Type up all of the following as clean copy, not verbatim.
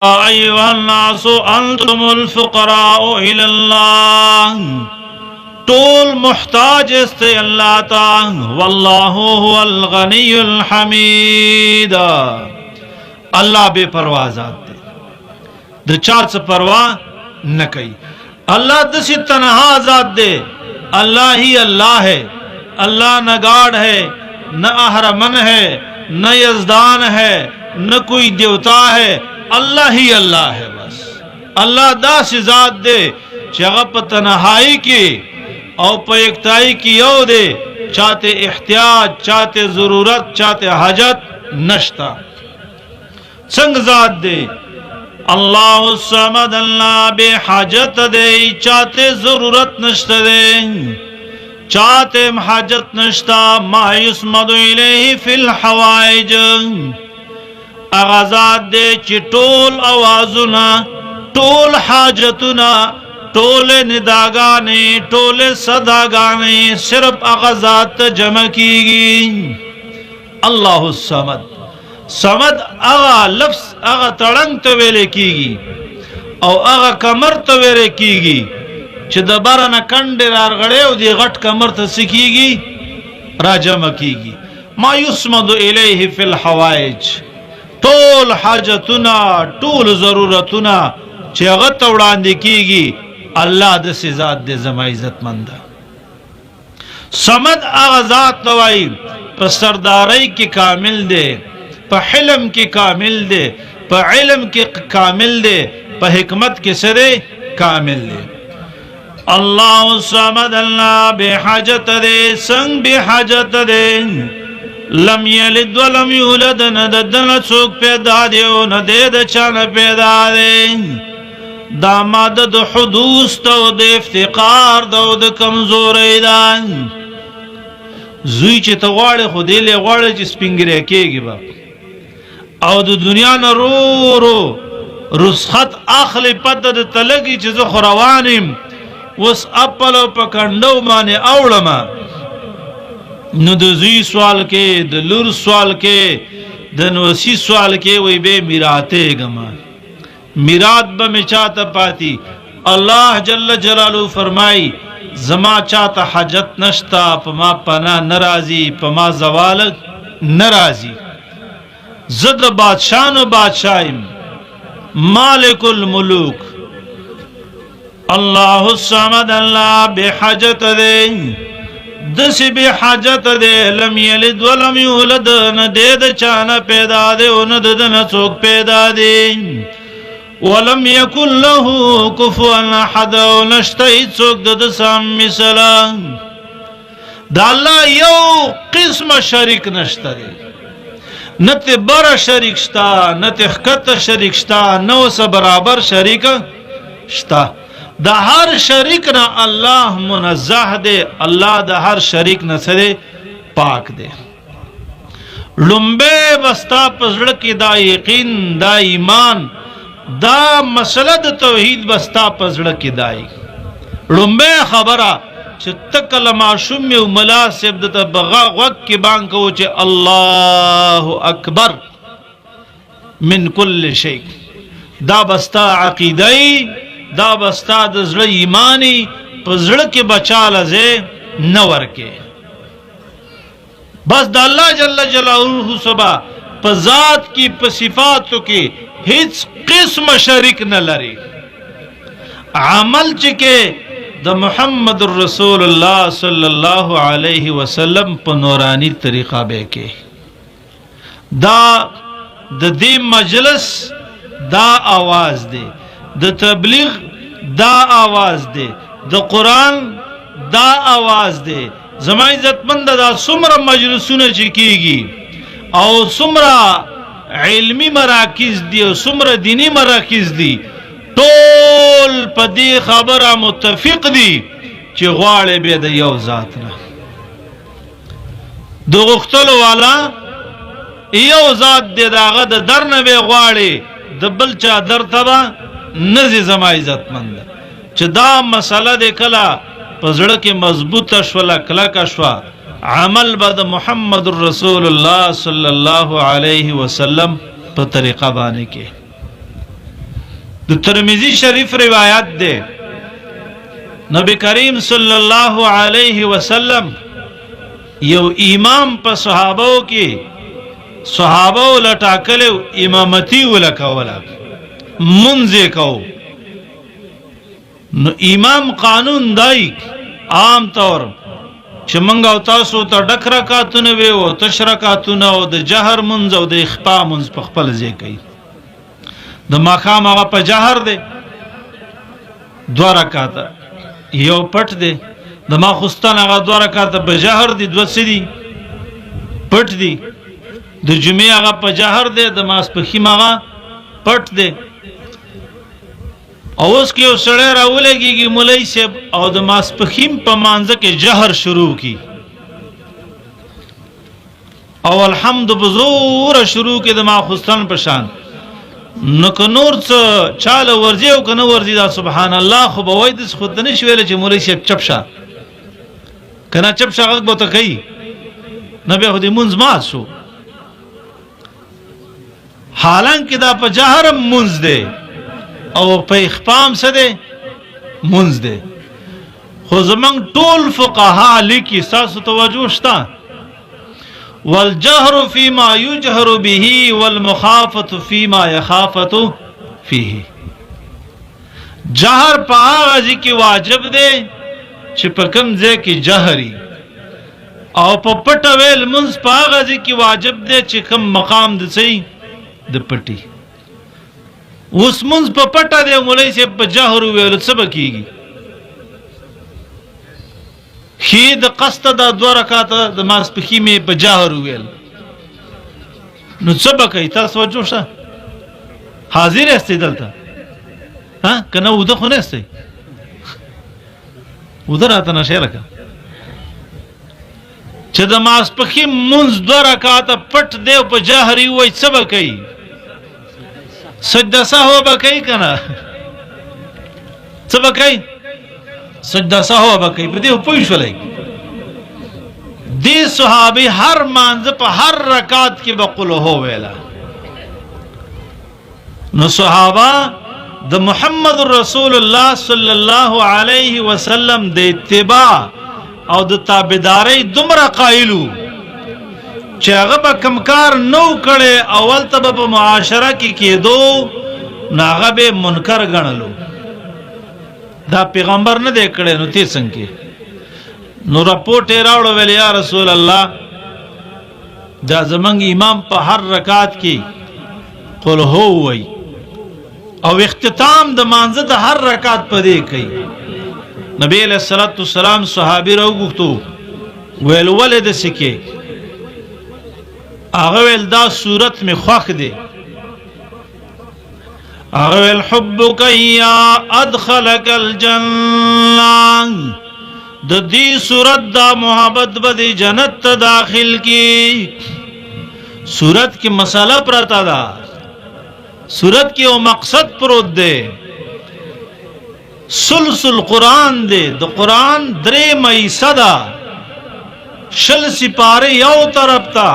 أيها الناس أنتم الفقراء إلى الله طول محتاج است اللہ تا واللہ هو الغنی الحمید اللہ بے پرواہ ذات دے د چار سے پرواہ نہ کئی اللہ دسی تنہا ذات دے اللہ ہی اللہ ہے اللہ نہ گاڑ ہے نہ اہرمن ہے نہ یزدان ہے نہ کوئی دیوتا ہے اللہ ہی اللہ ہے بس اللہ دا سی ذات دے چاہا پا تنہائی کی او پا اکتائی کی یو دے چاہتے احتیاج چاہتے ضرورت چاہتے حاجت نشتا سنگ ذات دے اللہ الصمد اللہ بے حاجت دے چاہتے ضرورت نشتا دے چاہتے حاجت نشتا ما یسمد الیہ فی الحوائج اغازات دے چی ٹول آوازنا ٹول حاجتنا ٹول نداگانے ٹول صداگانے صرف اغازات جمع کی گی اللہ الصمد صمد اغا لفظ اغا تڑنگ تویلے کی گی او اغا کمر تویلے کی گی چی دبارنا کنڈی رار گڑے او دی غٹ کمر تسکی گی را جمع کی گی ما یسمد الیہ فی الحوائج ټول حاجتنا ټول ضرورتنا چې هغه ته وړاندې کیږي الله داسې ذات دی زما عزت مند صمد هغه ذات ته وایي په سردارۍ کې کامل دی په حلم کې کامل دی په علم کې کامل دی په حکمت کې څه دی کامل دی الله الصمد الله بے حاجت دی څنګه بے حاجت دی لم یلد ولم یولد نددن سوک پیدا دیو ندید چان پیدا دی دا ماده د حدوث تو د افتقار دو د کمزوری دا زوی چې ته غواړې خو دی لی غواړې چې سپینګری کېږي به او د دنیا نه رو رو رسخت اخلی پته د تلګي چې زه خو روان یم اوس اپلو په کنډو باندې اوړمه نو د زوی سوال کې د لور سوال کې د نوسی سوال کې وی بے میراتے گما میرات با میں چاہتا پاتی اللہ جل جلالو فرمائی زما چاہتا حاجت نشتا پما پنا نرازی پما زوال نرازی زد بادشاہن و بادشاہم مالک الملوک اللہ الصمد اللہ بے حاجت دے دسی بے حاجت دے لم یلد ولم یولد ندید چانا پیدا دے وندد نسوک پیدا دے ولم یکن له کفوا احد ونشتہید سوک دد سام مثلا دا اللہ یو قسم شریک نشتا دے نت بر شریک شتا نت خکت شریک شتا نو سا برابر شریک شتا دا ہر شریک نا اللہ منزہ دے اللہ دا ہر شریک نا سدے پاک دے لمبے بستا پزڑکی دا یقین دا ایمان دا مسئلہ دا توحید بستا پزڑکی دائی لمبے خبرہ چھ تکل معشوم و ملاسب دا بغا وقت کی بانکو چھ اللہ اکبر من کل شیک دا بستا عقیدائی دا بستا د زړه ایمانی په زړه کې بچا لزه نور کې بس د الله جل جلاله سبا په ذات کی په صفاتو کې هیڅ قسم شریک نه لري عمل چې کې د محمد رسول الله صلی الله علیه وسلم په نورانی طریقہ به کې دا د دې مجلس دا आवाज دی د تبلیغ دا آواز دے د قرآن دا آواز دے زما عزت مند دا سمرا مجلسون چکیگی او سمرا علمی مراکز دی او سمرا دینی مراکز دی طول پا دی خبر متفق دی چی غوار بید یو ذاتنا دو غختلو والا یو ذات دی داغا دا در نبی غواری دا بلچا در تبا نزی زما عزت مند چه دا مسئلہ دے کلا پزڑک مضبوط شولا کلک شوا عمل بعد محمد رسول اللہ صلی اللہ علیہ وسلم پا طریقہ بانے کے د ترمذی شریف روایت ده نبی کریم صلی الله علیه وسلم یو امام په صحابو کې صحابو لټاکلو امامتی ولکوله منځ کو نو امام قانون دای عام طور چې منګ او تاسو ته ډک رکعاتونه وي او تشرکاتونه او د جهر منځ او د اخفاء منځ په خپل ځای کوي د ماقام هغه په جهر دی 2 رکعات یو پټ دی د ماخستان هغه 2 رکعات په جهر دی 2 سدي پټ دی د جمعې هغه په جهر دی د ماسپخیم هغه پټ دی او اوس کې یو سړی راولګيږي مولوي صاحب او د ماسپخیم په مانځه کې جهر شروع کی او الحمد بزور شروع کې د ماخستان په شان نو که نور څه چاله ورځي او کنه ورځي دا سبحان الله خو به وای د خود نه شویل چې مولوي صاحب چپشا کنه چپشا غږ بوته کوي نبی خو دې منځ ما شو حالانکه دا په جهر منځ دی او په اخفام څه دی منځ دی خو زمنګ ټول فقها لیکي تاسو توجه شته والجهر فيما يجهر به والمخافة فيما يخافة فيه جهر په هغه ځای کې واجب دی چې په کوم ځای کې جهري او په پټه ویل منځ په هغه ځای کې واجب دی چې کوم مقام د صحیح د پټي اوس منځ په پټه دی مولوي صاحب په جهر ویل څه بکیږي خې د قصد د 2 رکعات د ماسپخیمه په جهر ویل نو څه بکای تاسو وجو شه حاضر استې دلته ها کنه وده خو نه استې وده راته نشه لکه چې د ماسپخیم منځ 2 رکعات پټ دی په جهر وی څه بکای سجده سهو بکای کنه څه بکای سجده سهو بکای په دې پوه شولای دې صحابي هر مانځ په هر رکعت کې بقول هو ویلا نو صحابه د محمد رسول الله صلی الله علیه وسلم د اتباع او د تابعداري دومره قایلو چې هغه به کمکار نو کړي اول ته په معاشره کې کېدو ناغه به منکر غنلو دا پیغمبر نه دی کړي نو تی څنګه نو راپورټ راوړو ویل یا رسول الله دا زمنګ امام په هر رکعت کې قل هو وی او اختتام د مانزه د هر رکعت په دې کوي نبی علیہ الصلوۃ والسلام صحابي راوغختو ویل ولید سکه هغه ول دا صورت می خوخ دی هغه ول حبک یا ادخلک الجنه د دې صورت دا محبت به جنت ته داخل کی صورت کی مساله پرتا دا صورت کی او مقصد پروت دی سلسل قرآن دی د قرآن درې مې صدا شل سپاره یو طرف تا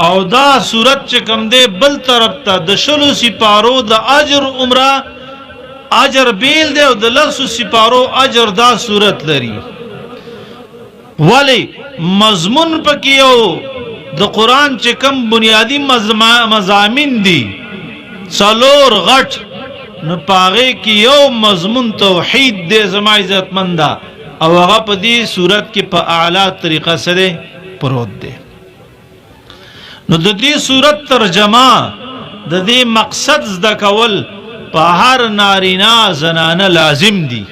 او دا صورت چې کوم دی بل طرف ته د شلو سپارو د اجر عمره اجر بیل دی او د لسو سپارو اجر دا صورت لري ولی مضمون پکې یو د قرآن چې کوم بنیادی مضامین دي څلور غټ نو پاغه کې یو مضمون توحید دی زما عزتمندا او هغه په دې صورت کې په اعلی طریقه سره پروت دی نو د دې صورت ترجمه د دې مقصد زده کول په هر نارینا زنانه لازم دي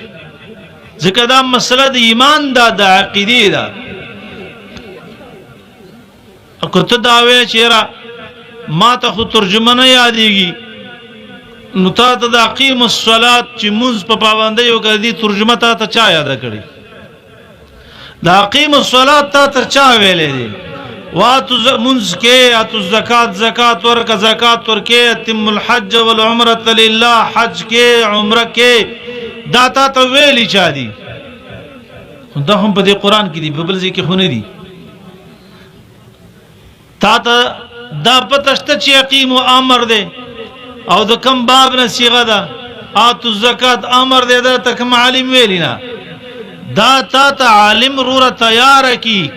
ځکه دا مسله د ایمان دا د عقیده ده اکو ته دا وې چیرې ما ته خو ترجمه نه یادېږي نو تا ته د اقیم الصلات چې موږ په پابندۍ یو کړي ترجمه ته چا یاد کړی د اقیم الصلات ته چا ویلې دي واتو منز کې اتو زکات زکات ورکه زکات ورکه تم الحج والعمره لله حج کې عمره کې داتا ته ویلی چا دي دا هم په دې قران کې دي په بل ځای کې خونه دي تا ته دا پتهشته چې یقیم او امر ده او د کم باب نه صيغه ده آتو الزکات امر دے دا تکم عالم ویلینا دا تا تا عالم رورا تیار کی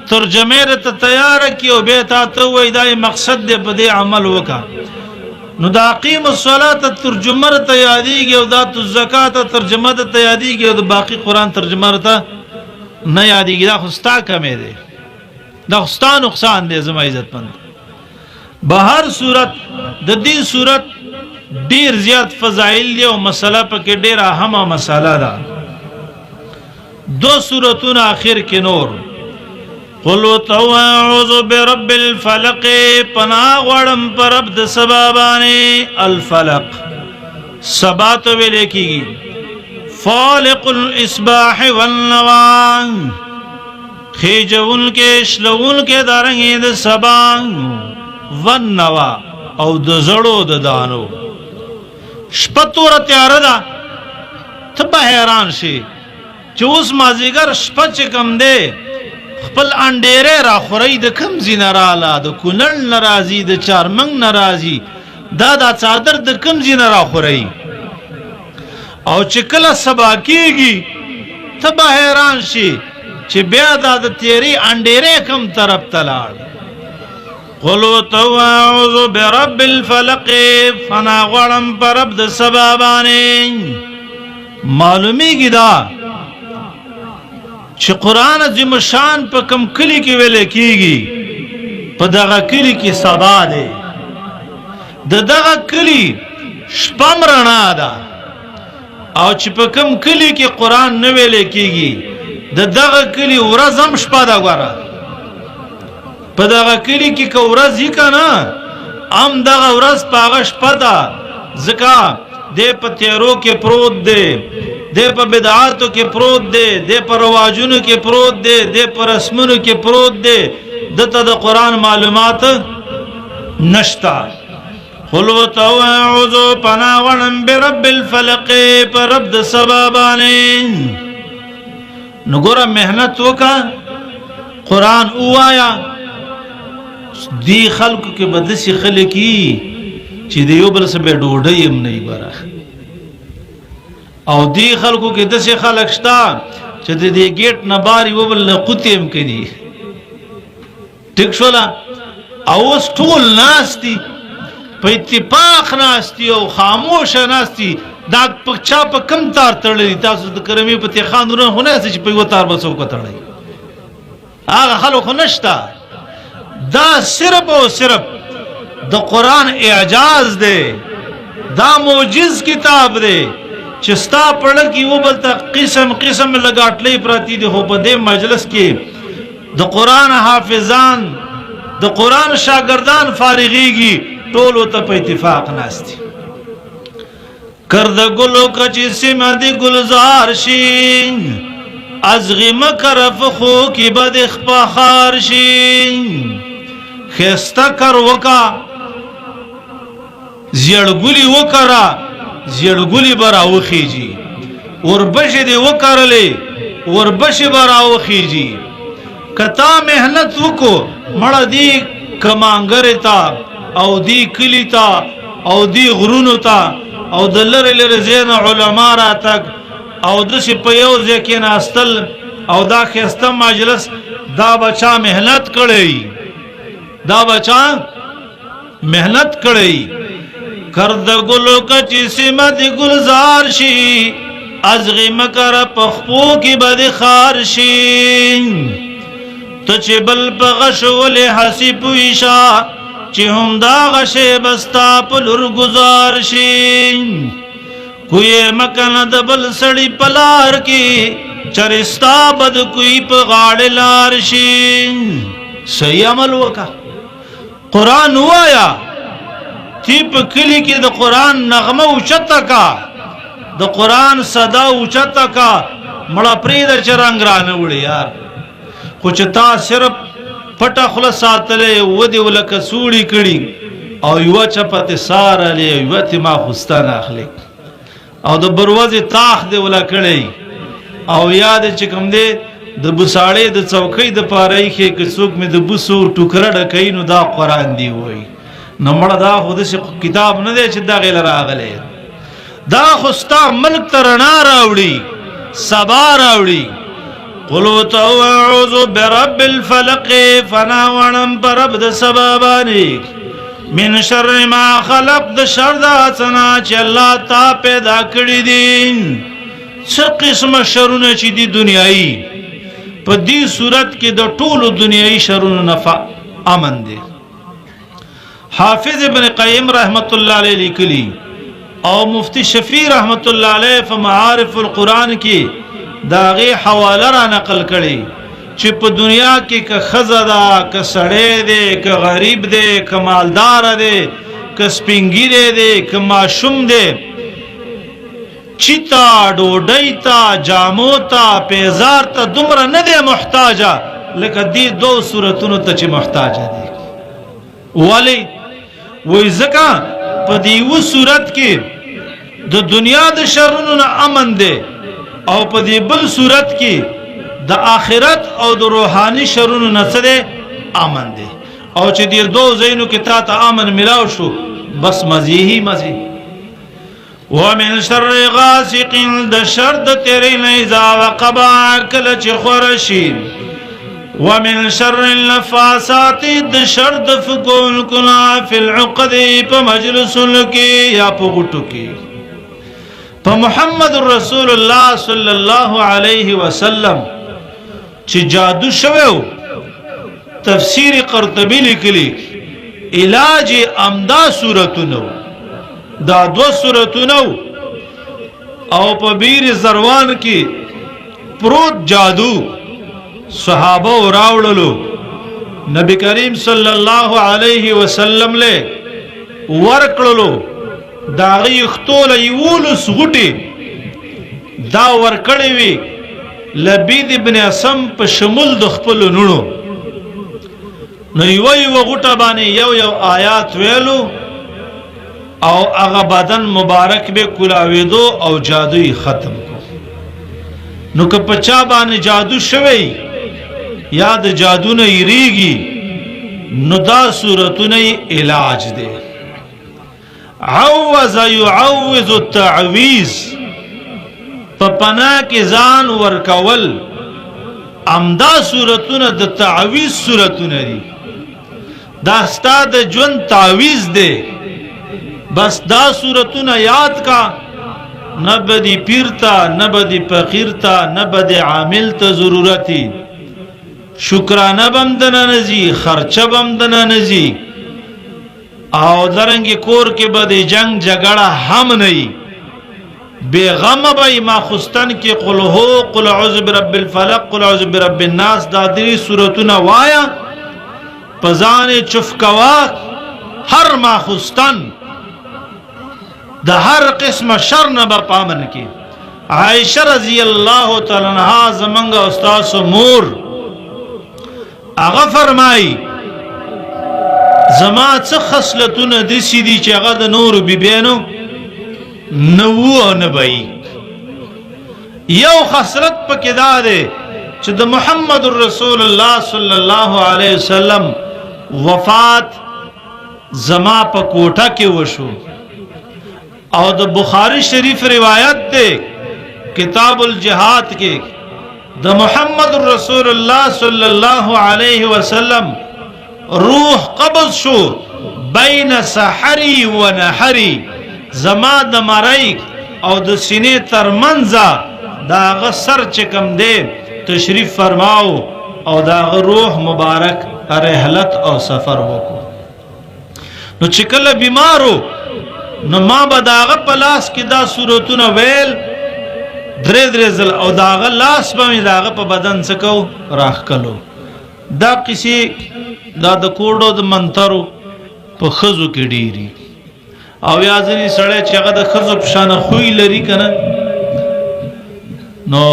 ترجمه رتا تیار کی او بیتا توی دا مقصد دے بدے عمل وکا نو دا قیم الصلاة ترجمه رتا یادی گی او دا تو الزکات ترجمه رتا یادی گی او دا باقی قرآن ترجمه رتا نا یادی گی دا خستا کمی دے دا خستا نقصان دے زم عزت مند بہر صورت دا دی صورت ډیر زیات فضائل دی او مسله پکې ډیر اهمه مسله ده دو سورتونه اخر کې نور قل اعوذ برب الفلق پناه غړم پر رب د سبا باندې الفلق سبا ته ویل کېږي فالق الاصباح والنوى خېجون کې شلون کې دارنګ د سبا والنوى او د زړو د دانو شپتور تیار ده تبا حیران شي چې اوس مازیګر شپه چې کم دی خپل انډېرې را خوري د کم زینه رااله د کونړ ناراضي د چارمنګ ناراضي دا څادر د کم زینه را خوري او چې کله سبا کېږي تبا حیران شي چې بیا د تیری انډېرې کم طرف ته لاړ قل اعوذ برب الفلق فنا غړم پر رب د سبا باندې معلومیږي دا چې قرآن عظیم شان په کم کلی کې ویل کېږي په دغه کلی کې سبا دی د دغه کلی شپه رڼا ده او چې په کم کلی کې قرآن نه ویل کېږي د دغه کلی ورځ هم شپه ده ګوره په دغه کلی کې که ورځ یې که نه هم دغه ورځ په هغه شپه ده ځکه دی په تیارو کې پروت دی دی په بدعاتو کې پروت دی دی په رواجونو کې پروت دی دی په رسمونو کې پروت دی دته د قرآن معلومات نشته قل اعوذ پناه غړم برب الفلق په رب د سبا باندې نو ګوره محنت وکړه قرآن ووایا دی خلکو کې به داسې خلک چې د یو بل سره به ډوډۍ هم نه وي ګوره او دی خلکو کې داسې خلک شته چې د دې ګیټ نه بار یو بل نه قوطې هم کوي ټیک شوله او اوس ټول ناست دي په اتفاق ناست دي او خاموشه ناست دي دا په چا په کم تار تړلی تاسو د کرمې په تیخان ورونه خو نه چې په یوه تار به څوک تړی هغه خلک خو نشته دا صرف او صرف د قرآن اعجاز دی دا معجز کتاب دی چې ستا پړه کې یو بل ته قسم قسم لګاټلې پراتی دي خو په دې مجلس کې د قرآن حافظان د قرآن شاگردان فارغیږي ټول ته په اتفاق ناست دي کرد گلو کچی سمدی گلزار شین از غم کرف خو کی بد اخپاخار شین خیستا کر وکا زیڑگولی وکرا زیڑگولی براو خیجی وربش دی وکرلی وربش براو خیجی کتا محنت وکو مڑا دی کمانگر تا او دی کلی تا او دی غرونو تا او د لری لری زین علما را تک او د سی په یو ځکه ناستل او دا خسته مجلس دا بچا محنت کړی دا بچا محنت کړی کرد گلو کچی سمت گلزار شي ازغی مکر پخپو کی بد خار شي تو چی بل پغش ولی حسی پویشا چی هم دا غشه بستا پلور گزار شین کوئی مکن دبل سڑی پلار کی چرستا بد کوئی پا غاڑ لار شین صحیح عمل وکا قرآن ہوایا تی پا کلی کی دا قرآن نغمہ اوچتا کا دا قرآن صدا اوچتا کا مڑا پریدر چرنگ رانوڑی یار کچھ تا صرف پټه خله ساتلې ودی ولکه سوړی کړي او یو چپته سارلې یو ته ما خوستان اخلي او د بروازه تاخ دی ولا کړي او یاد چې کوم دی د بوساړې د چوکۍ د پاره کې څوک مې د بوسو ټوکره ډکې نو دا قرآن دی وای نمړه دا خو داسې کتاب نه دی چې دغې له راغلی دا خو ستا ملک ته رڼا راوړي سبا راوړي قل اعوذ برب الفلق فنا وړم په رب د سبا باندې من شر ما خلق د شر د څه نه چې الله تا پیدا کړي دي څه قسمه شرونه چې دي دنیایي په دې صورت کې د ټولو دنیایي شرونو نه امن دی حافظ ابن قیم رحمت الله علیه لیکلی او مفتی شفیع رحمت الله علیه په معارف القرآن کې داغه حواله را نقل کړي چې په دنیا کې که خزه ده که سړی دی که غریب دی که مالدار دی که سپینګیری دی که ماشوم دی چیتا ډوډۍ ته جامو ته پیزار ته دومره نه دی محتاجه لکه دې دو صورتونو ته چې محتاجه دی ولی وای ځکه په دې یو صورت کې د دنیا د شرونو نه امن دی او په دې بل صورت کې د آخرت او د روحاني شرونو نه څه دی امن دی او چې دې دو زینو کې تا ته امن ملاو شو بس مزیه مزی ومن شر غاسق د شر د تیرې نه اذا وقب کله چې خورشي ومن شر النفاسات د شر د فکون کنا فی العقد په مجلسونو کې یا په غټو کې په محمد رسول الله صلی الله علیه وسلم چې جادو شوو تفسیر قرطبی لیکلی علاج امدا صورتونو دا دو صورتونو او په بیر زروان کې پروت جادو صحابه راوړلو نبی کریم صلی الله علیه وسلم له ورکړلو داغی اختول یولس غټي دا ورکړی وی لبید ابن اسم په شمول د خپل نونو نو یو غټه باندې یو آیات ویلو او هغه بدن مبارک به کلاویدو او جادوی ختم کو نو که پچا باندې جادو شوی یاد جادو نه یریږي نو دا صورتونه علاج دی عوض يعوض التعويذ پپنا کې ځان ورکول امدا صورتونه د تعویذ صورتونه دي دا ستاد ژوند تعویذ دی بس دا صورتونه یاد کا نبدی پیرتا نبدی فقیرتا نبدی عامل ته ضرورتي شکرانه بمدنه نزی خرچه بمدنه نزی او درنګي کور کې به د جنگ جګړه هم نه وي بیغم به ما خستن کې قل هو قل اعوذ برب الفلق قل اعوذ برب الناس دا درې سورتونه وایا پزان چفکوا هر ما خستن د هر قسم شر نه به پامن کې عائشہ رضی الله تعالی عنها زمنګ استاد مور هغه فرمای زما څه خصلتونه د سیدی چې هغه د نور بیبینو نو نه بای یو خصلت پکې دا ده چې د محمد رسول الله صلی الله علیه وسلم وفات زما په کوټه کې وشو او د بخاری شریف روایت ده کتاب الجهاد کې د محمد رسول الله صلی الله علیه وسلم روح قبض شو بین سحری و نحری زما د مړی او د سینې ترمنځ دا غسر چکم دے تشریف فرماو او دا روح مبارک رحلت او سفر وکړو نو چې کله بیمارو نو ما به داغه پلاس کې دا صورتونه ویل درې ځل او داغه لاس به داغه په بدن څکو راخ کلو دا کسی دا د کوډو د منترو په خزو کې ډیری او یا ځنی سړی چې هغه د خزو په شان خوې لري کنه نو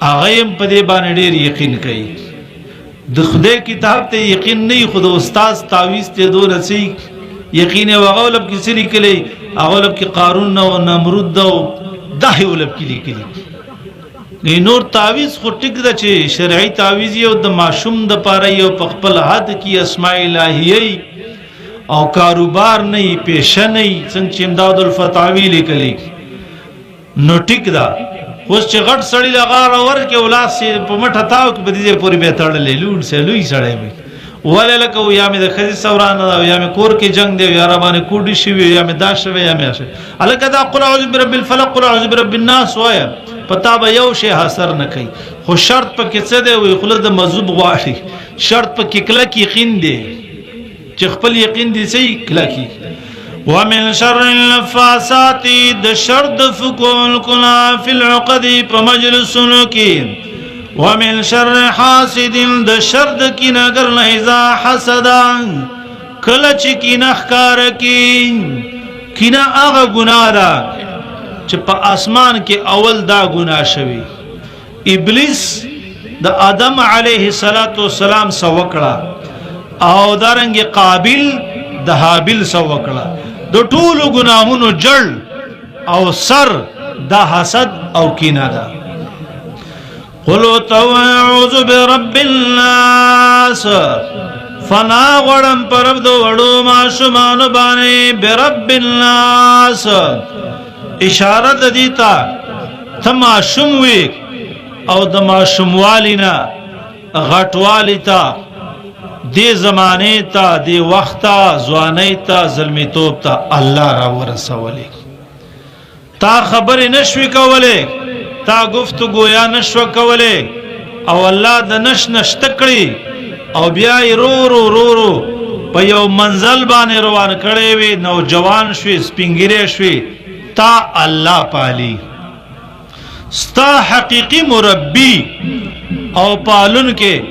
هغه هم په دې باندې ډیر یقین کوي د خدای کتاب ته یقین نه خود استاد تعویذ ته دو رسی یقین وغولب کې سری کلی اغولب کې قارون او نمرود او داهی ولب کې لیکلی نور تعویذ خو ټیک ده چې شرعي تعویذ یو د معشوم د پاره یو په خپل حد کې اسماء الهیه او کاروبار نه پیشه نه څنګه چې امداد الفتاوی لیکلی نو ټیک دا اوس چې غټ سړی لغار ور کې اولاد سي په مټه تاو کې بدیږي پوری به تړلې لوډ سه لوی سړی وي ولې لکه یا مې د خزي سوران دا یا مې کور کې جنگ دی یا ربانه کوډی شي یا مې دا شوی یا مې شه الکه دا قل اعوذ برب الفلق قل اعوذ برب الناس وایا پتا به یو شی حاصل نه کوي خو شرط په کې څه دی وي خلک د مذوب غواړي شرط په کې کله کې یقین دی چې خپل یقین دی صحیح کله کې ومن شر النفاسات د شر د فکول کنا فی العقد په مجلسونو کې ومن شر حاسد د شر د کیناګر نه اذا حسد کله چې کینه ښکار کی کینه هغه ګناه ده چې په اسمان کې اول دا ګناه شوی ابلیس د آدم علیه السلام سو وکړه او دارنګ قابل د حابیل سو وکړه د ټولو ګناهونو جړ او سر د حسد او کینه ده قل اعوذ برب الناس فنا غړم پرب دو وړو ماشومان باندې برب الناس اشاره د دیتا تما شموي او د ماشوموالینا غټوالی تا دی زمانه تا دی وختا ځواني تا ظلمي توپ تا الله را ورسولې تا خبر نشوي کوله تا گفتگو یا نشو کوله او الله د نش تکړي او بیا رو رو رو رو په یو منزل باندې روان کړي وي نوجوان شوي سپینګری شوي تا الله پالي ستا حقيقي مربي او پالون کې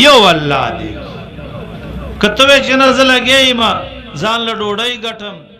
یو الله دی کته چې نزل لګي ما ځان له ډوډۍ غټم